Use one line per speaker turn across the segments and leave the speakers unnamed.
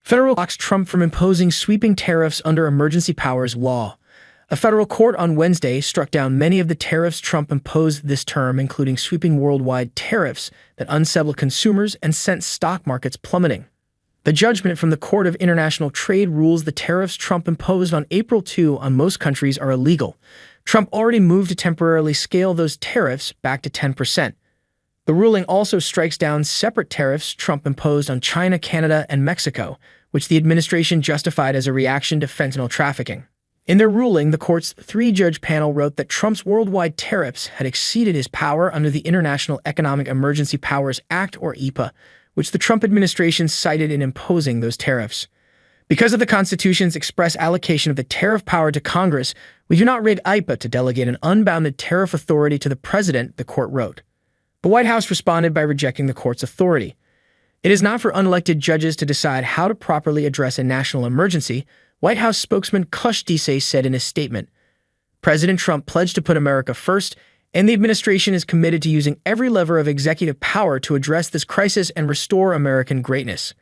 Federal blocks Trump from imposing sweeping tariffs under emergency powers law. A federal court on Wednesday struck down many of the tariffs Trump imposed this term, including sweeping worldwide tariffs that unsettled consumers and sent stock markets plummeting. The judgment from the Court of International Trade rules the tariffs Trump imposed on April 2 on most countries are illegal. Trump already moved to temporarily scale those tariffs back to 10%. The ruling also strikes down separate tariffs Trump imposed on China, Canada, and Mexico, which the administration justified as a reaction to fentanyl trafficking. In their ruling, the court's three-judge panel wrote that Trump's worldwide tariffs had exceeded his power under the International Economic Emergency Powers Act, or ieepa, which the Trump administration cited in imposing those tariffs. Because of the Constitution's express allocation of the tariff power to Congress, we do not read ieepa to delegate an unbounded tariff authority to the president, the court wrote. The White House responded by rejecting the court's authority. It is not for unelected judges to decide how to properly address a national emergency, White House spokesman Kush Desai said in a statement. President Trump pledged to put America first, and the administration is committed to using every lever of executive power to address this crisis and restore American greatness.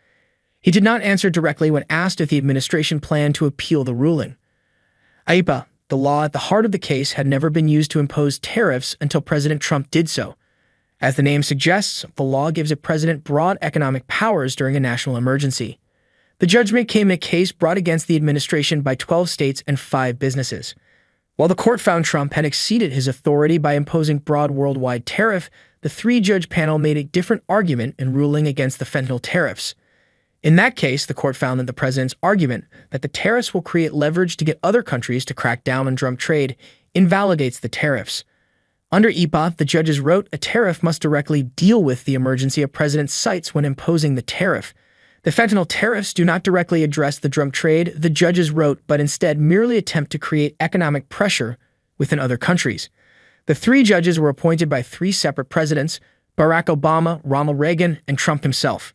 He did not answer directly when asked if the administration planned to appeal the ruling. ieepa, the law at the heart of the case, had never been used to impose tariffs until President Trump did so. As the name suggests, the law gives a president broad economic powers during a national emergency. The judgment came in a case brought against the administration by 12 states and 5 businesses. While the court found Trump had exceeded his authority by imposing broad worldwide tariff, the three-judge panel made a different argument in ruling against the fentanyl tariffs. In that case, the court found that the president's argument that the tariffs will create leverage to get other countries to crack down on drug trade invalidates the tariffs. Under ieepa, the judges wrote, a tariff must directly deal with the emergency a president cites when imposing the tariff. The fentanyl tariffs do not directly address the drug trade, the judges wrote, but instead merely attempt to create economic pressure within other countries. The 3 judges were appointed by 3 separate presidents, Barack Obama, Ronald Reagan, and Trump himself.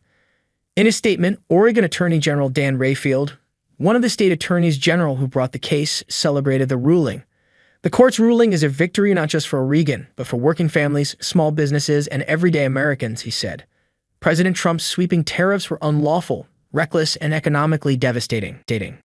In a statement, Oregon Attorney General Dan Rayfield, one of the state attorneys general who brought the case, celebrated the ruling. The court's ruling is a victory not just for Oregon, but for working families, small businesses, and everyday Americans, he said. President Trump's sweeping tariffs were unlawful, reckless, and economically devastating.